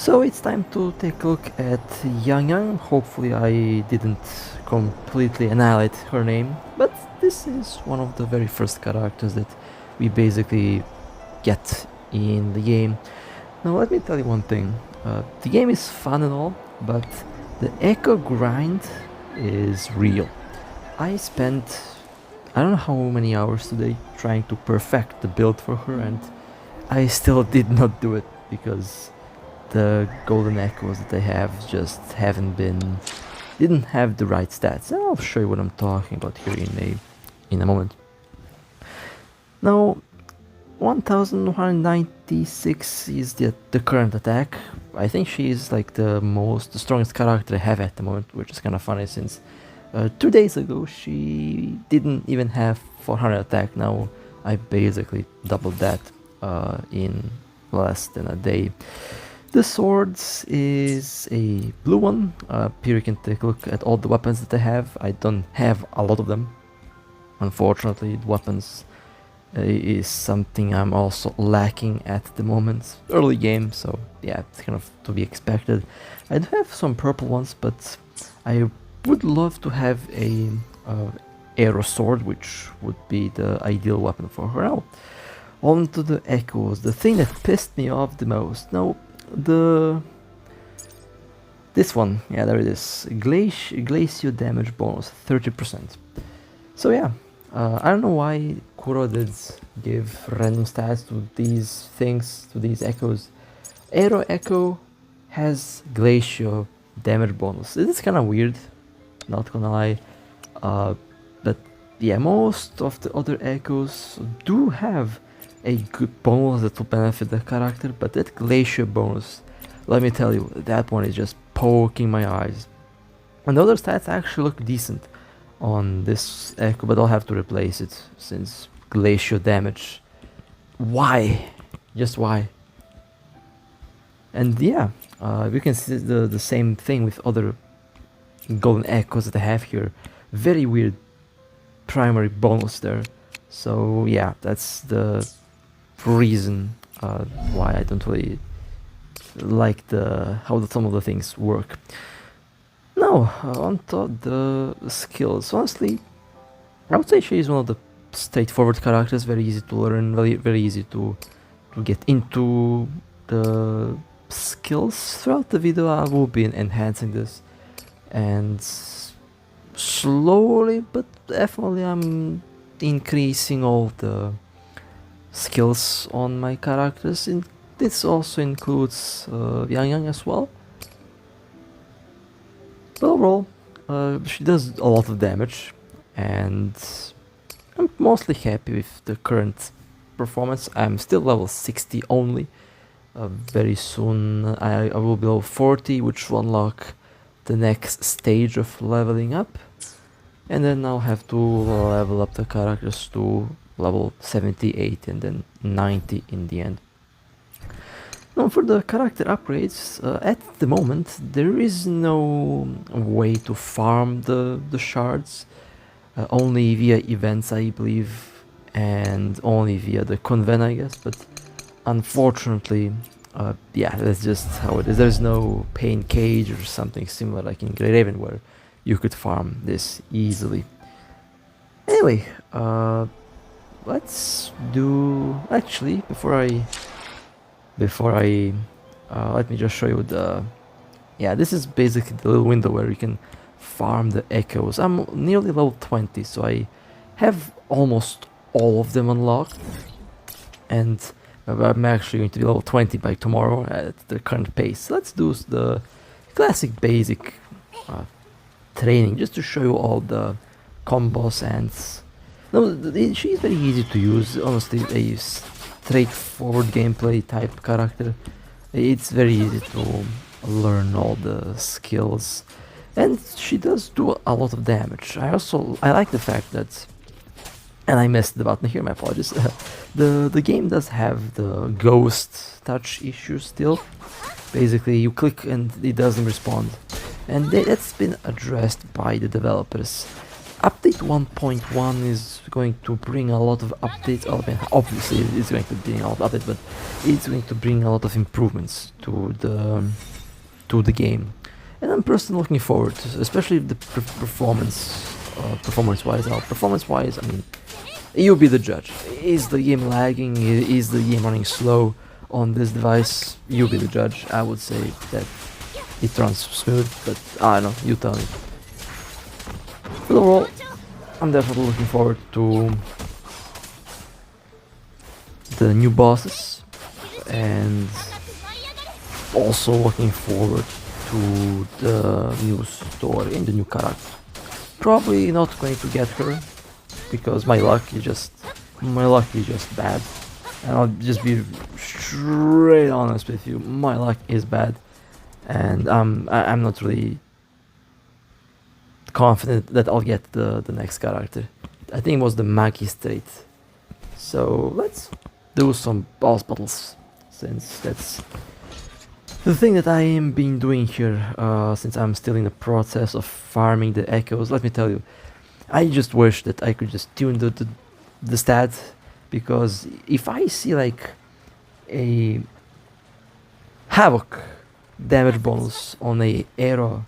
So it's time to take a look at Yangyang. Hopefully I didn't completely annihilate her name, but this is one of the very first characters that we basically get in the game. Now let me tell you one thing, the game is fun and all, but the echo grind is real. I spent I don't know how many hours today trying to perfect the build for her, and I still did not do it because the golden echoes that I have just didn't have the right stats. And I'll show you what I'm talking about here in a moment. Now 1196 is the current attack. I think she is like the strongest character I have at the moment, which is kind of funny since 2 days ago she didn't even have 400 attack. Now I basically doubled that in less than a day. The swords is a blue one. Here you can take a look at all the weapons that I have. I don't have a lot of them. Unfortunately, weapons is something I'm also lacking at the moment. Early game, so yeah, it's kind of to be expected. I do have some purple ones, but I would love to have a Aero sword, which would be the ideal weapon for her. Now, on to the echoes, the thing that pissed me off the most. Now, this one, yeah, there it is. Glacial damage bonus, 30%. So yeah, I don't know why Kuro did give random stats to these things, to these echoes. Aero Echo has glacial damage bonus. It is kind of weird, not gonna lie. But yeah, most of the other echoes do have a good bonus that will benefit the character, but that glacier bonus, let me tell you, that one is just poking my eyes. And the other stats actually look decent on this echo, but I'll have to replace it since glacial damage. Why? Just why? And yeah, we can see the same thing with other golden echoes that I have here. Very weird primary bonus there. So yeah, that's the reason why I don't really like how some of the things work. Now, on to the skills. Honestly, I would say she is one of the straightforward characters, very easy to learn, very easy to get into the skills. Throughout the video I will be enhancing this, and slowly but definitely I'm increasing all the skills on my characters. This also includes Yangyang as well. But overall, she does a lot of damage, and I'm mostly happy with the current performance. I'm still level 60 only. Very soon I will be level 40, which will unlock the next stage of leveling up, and then I'll have to level up the characters to level 78 and then 90 in the end. Now for the character upgrades, at the moment there is no way to farm the shards, only via events I believe, and only via the convent I guess, but unfortunately, yeah, that's just how it is. There's no pain cage or something similar like in Grey Raven where you could farm this easily. Anyway, let's do, actually, before I let me just show you yeah, this is basically the little window where you can farm the echoes. I'm nearly level 20, so I have almost all of them unlocked, and I'm actually going to be level 20 by tomorrow at the current pace. Let's do the classic basic training just to show you all the combos. And no, she's very easy to use, honestly. A straightforward gameplay type character. It's very easy to learn all the skills, and she does do a lot of damage. I like the fact that, and I missed the button here, my apologies. The game does have the ghost touch issue still. Basically you click and it doesn't respond, and that's been addressed by the developers. Update 1.1 is going to bring a lot of updates. I mean, obviously, it's going to bring a lot of updates, but it's going to bring a lot of improvements to the game, and I'm personally looking forward to, especially the performance-wise. Performance-wise, I mean, you be the judge. Is the game lagging? Is the game running slow on this device? You be the judge. I would say that it runs smooth, but I don't know. You tell me. But overall, I'm definitely looking forward to the new bosses, and also looking forward to the new story and the new character. Probably not going to get her because my luck is just bad, and I'll just be straight honest with you. My luck is bad, and I'm not really confident that I'll get the next character. I think it was the Magistrate. So let's do some boss battles, since that's the thing that I am been doing here, since I'm still in the process of farming the echoes. Let me tell you, I just wish that I could just tune the stat, because if I see like a Havoc damage bonus on a Aero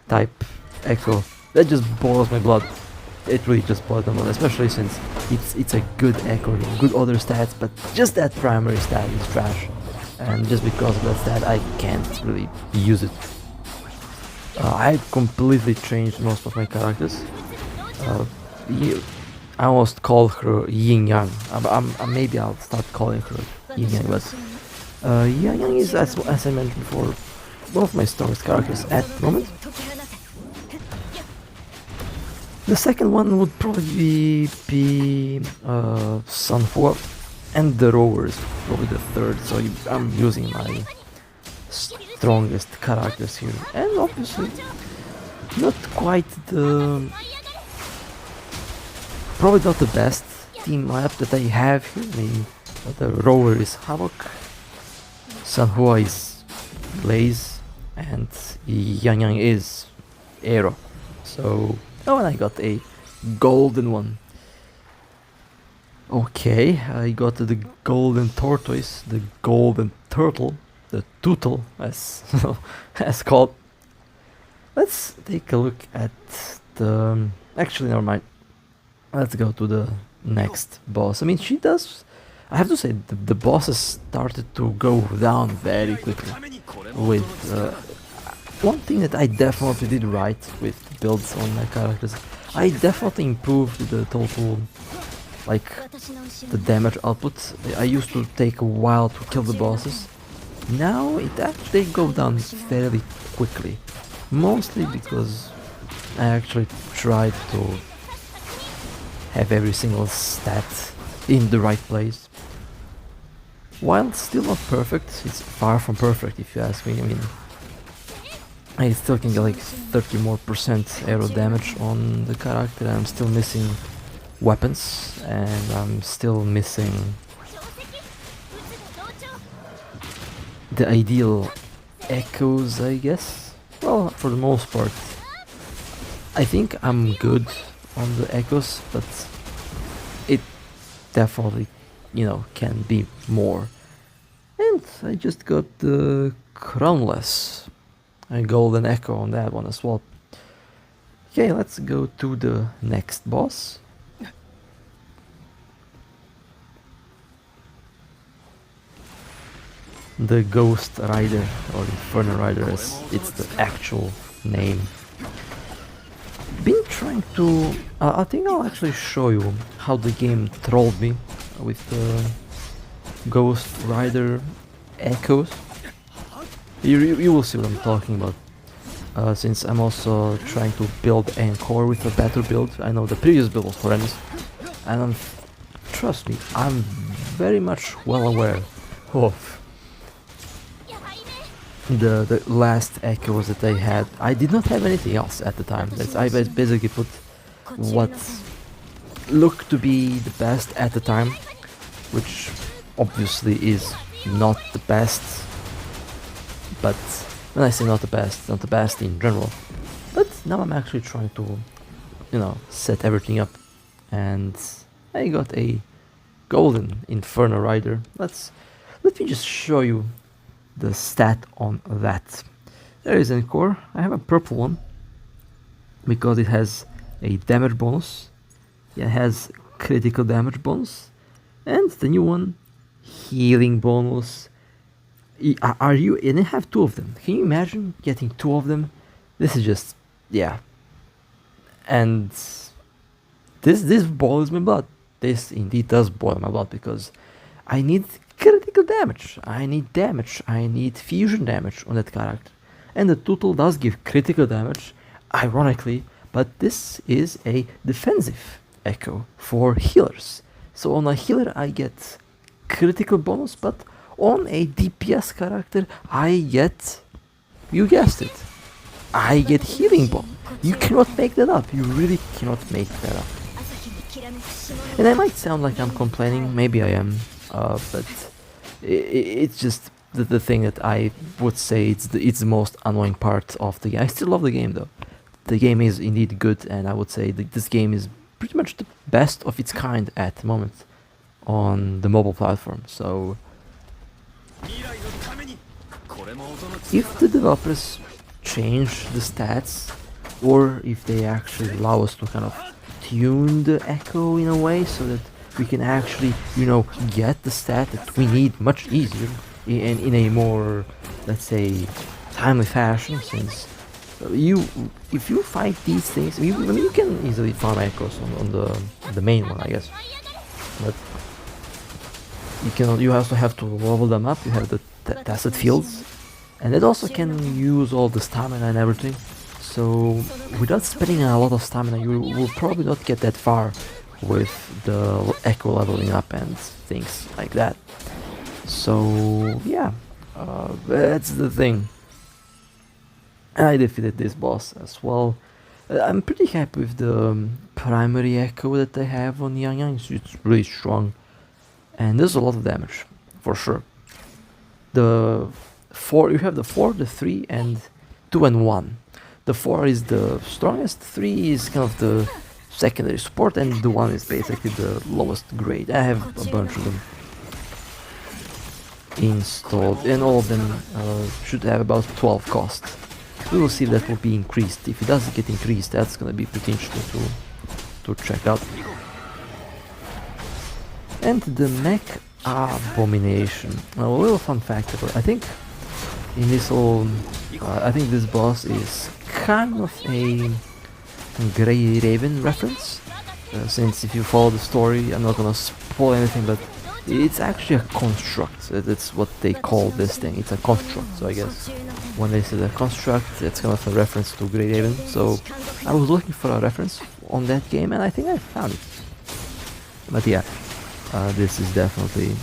type echo, that just boils my blood. It really just boils my blood, especially since it's a good echo, good other stats, but just that primary stat is trash, and just because of that stat I can't really use it. I completely changed most of my characters. I almost called her Yangyang. Maybe I'll start calling her Yangyang, but Yangyang is, as I mentioned before, one of my strongest characters at the moment. The second one would probably be Sanhua, and the Rower is probably the third, so I'm using my strongest characters here, and obviously not quite probably not the best team lineup that I have here. I mean, the Rower is Havoc, Sanhua is Blaze, and Yangyang is Aero. So, oh, and I got a golden one. Okay, I got the golden tortoise, the golden turtle, the tootle, as as called. Let's take a look at the. Actually, never mind. Let's go to the next boss. I mean, she does. I have to say, the bosses started to go down very quickly. With one thing that I definitely did right with builds on my characters, I definitely improved the total, like, the damage output. I used to take a while to kill the bosses. Now they go down fairly quickly, mostly because I actually tried to have every single stat in the right place. While still not perfect, it's far from perfect if you ask me. I mean, I still can get like 30% more aero damage on the character, and I'm still missing weapons, and I'm still missing the ideal echoes, I guess. Well, for the most part, I think I'm good on the echoes, but it definitely, can be more. And I just got the crownless, a golden echo on that one as well. Okay, let's go to the next boss. The Ghost Rider, or Infernal Rider as it's the actual name. Been trying to... I think I'll actually show you how the game trolled me with the Ghost Rider echoes. You will see what I'm talking about. Since I'm also trying to build Encore with a better build. I know the previous build was horrendous, and trust me, I'm very much well aware of the last echoes that I had. I did not have anything else at the time. I basically put what looked to be the best at the time, which obviously is not the best. But when I say not the best in general. But now I'm actually trying to you know, set everything up. And I got a golden Inferno Rider. Let me just show you the stat on that. There is an core. I have a purple one because it has a damage bonus. It has critical damage bonus, and the new one, healing bonus. Are you? And I have two of them. Can you imagine getting two of them? This is just, yeah. And this boils my blood. This indeed does boil my blood because I need critical damage. I need fusion damage on that character. And the Tutul does give critical damage, ironically, but this is a defensive echo for healers. So on a healer I get critical bonus, but on a DPS character I get, you guessed it, I get healing bonus. You cannot make that up. You really cannot make that up. And I might sound like I'm complaining, maybe I am, but it's just the thing that I would say it's the most annoying part of the game. I still love the game though. The game is indeed good, and I would say that this game is pretty much the best of its kind at the moment on the mobile platform. So if the developers change the stats, or if they actually allow us to kind of tune the echo in a way so that we can actually, you know, get the stat that we need much easier and in a more, let's say, timely fashion, since if you fight these things, I mean, you can easily farm echoes on the main one, I guess, but you also have to level them up. You have the tested fields, and it also can use all the stamina and everything. So without spending a lot of stamina, you will probably not get that far with the echo leveling up and things like that. So yeah, that's the thing. I defeated this boss as well. I'm pretty happy with the primary echo that I have on Yangyang. It's really strong, and there's a lot of damage for sure. You have the 4, the 3, and 2 and 1. The 4 is the strongest, 3 is kind of the secondary support, and the 1 is basically the lowest grade. I have a bunch of them installed, and all of them should have about 12 cost. We will see if that will be increased. If it doesn't get increased, that's gonna be pretty interesting to check out. And the mech abomination. A little fun fact about it. I think in this whole, I think this boss is kind of a Grey Raven reference. Since if you follow the story, I'm not gonna spoil anything, but it's actually a construct. That's what they call this thing. It's a construct. So I guess when they say the construct, it's kind of a reference to Grey Raven. So I was looking for a reference on that game, and I think I found it. But yeah, this is definitely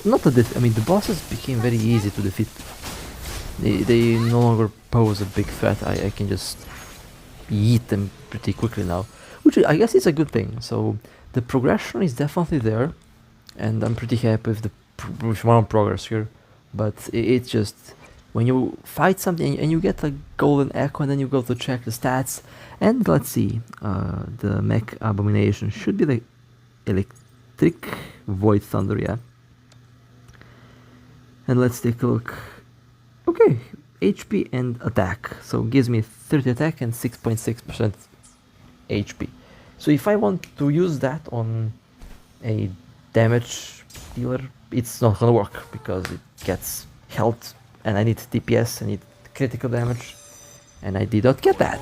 not a I mean, the bosses became very easy to defeat. They no longer pose a big threat. I can just eat them pretty quickly now, which I guess is a good thing. So the progression is definitely there, and I'm pretty happy with my own progress here. But it's just when you fight something and you get a golden echo, and then you go to check the stats, and let's see, the mech abomination should be the electric void thunder, yeah. And let's take a look. Okay, HP and attack. So it gives me 30 attack and 6.6% HP. So if I want to use that on a damage dealer, it's not gonna work because it gets health, and I need DPS, I need critical damage, and I did not get that.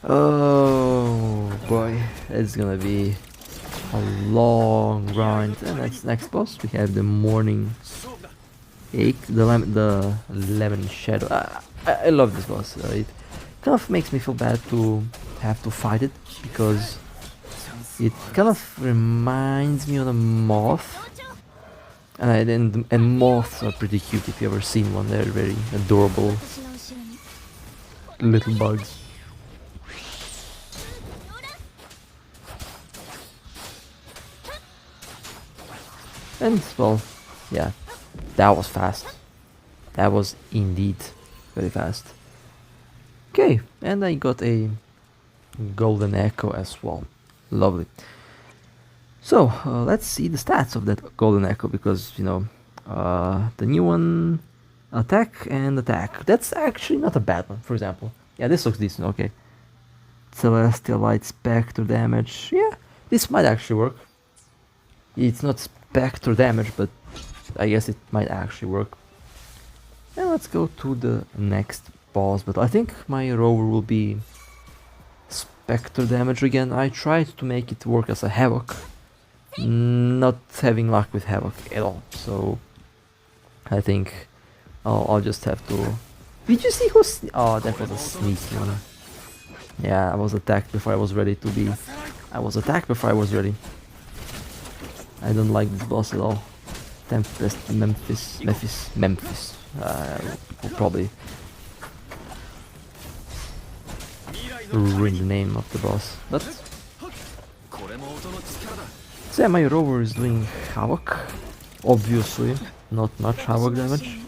Oh boy, it's gonna be a long grind. And that's next boss. We have the morning ache, the lemon shadow. I love this boss. It kind of makes me feel bad to have to fight it because it kind of reminds me of a moth. And moths are pretty cute. If you ever seen one, they're very adorable little bugs. And well, yeah, that was fast. That was indeed very fast. Okay, and I got a golden echo as well. Lovely. So let's see the stats of that golden echo, because you know the new one, attack and attack. That's actually not a bad one. For example, yeah, this looks decent. Okay, celestial light spectre damage. Yeah, this might actually work. It's not spectre damage, but I guess it might actually work. And let's go to the next boss, but I think my rover will be spectre damage again. I tried to make it work as a havoc, not having luck with havoc at all, so I think I'll just have to... Did you see who's... Oh, that was a sneaky one. Yeah, I was attacked before I was ready to be... I was attacked before I was ready. I don't like this boss at all. Tempest, Memphis. Will probably ruin the name of the boss, but... So yeah, my rover is doing havoc. Obviously, not much havoc damage,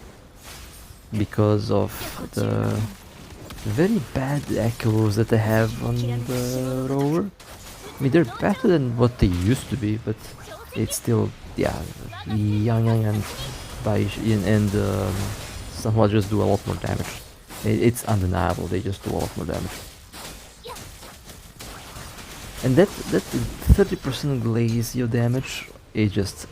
because of the very bad echoes that I have on the rover. I mean, they're better than what they used to be, but it's still, yeah, Yangyang and somewhat just do a lot more damage. It's undeniable, they just do a lot more damage. And that 30% glacial damage is just...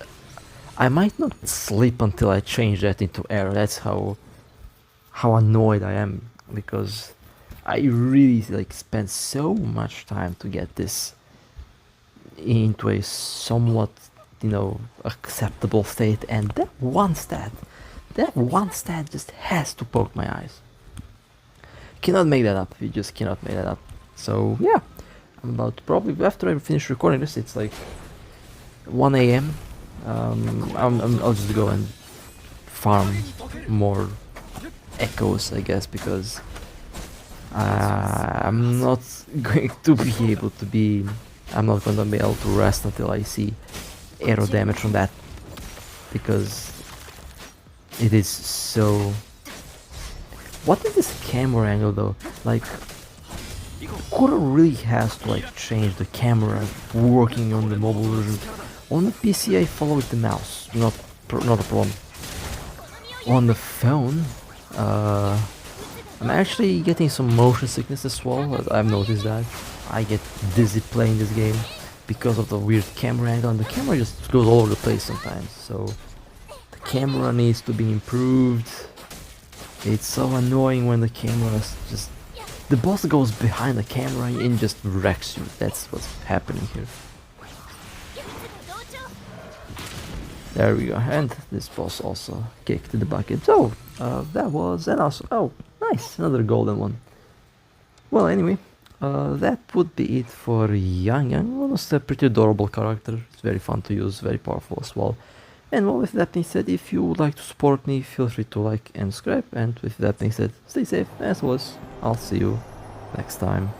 I might not sleep until I change that into Aero. That's how annoyed I am, because I really like spent so much time to get this into a somewhat, you know, acceptable state, and that one stat just has to poke my eyes. Cannot make that up. You just cannot make that up. So yeah, I'm about to probably, after I finish recording this, it's like 1 a.m. I'll just go and farm more echoes, I guess, because I'm not going to be able to be... I'm not going to be able to rest until I see Aero damage from that, because it is so... What is this camera angle though? Like, Kura really has to like change the camera working on the mobile version. On the PC I follow with the mouse, not a problem. On the phone, I'm actually getting some motion sickness as well. I've noticed that. I get dizzy playing this game because of the weird camera angle, and the camera just goes all over the place sometimes. So the camera needs to be improved. It's so annoying when the camera is just... The boss goes behind the camera and just wrecks you. That's what's happening here. There we go, and this boss also kicked the bucket. So, that was... and also... Oh, nice, another golden one. Well, anyway, that would be it for Yangyang. Honestly, a pretty adorable character. It's very fun to use, very powerful as well. And well, with that being said, if you would like to support me, feel free to like and subscribe. And with that being said, stay safe, as always. I'll see you next time.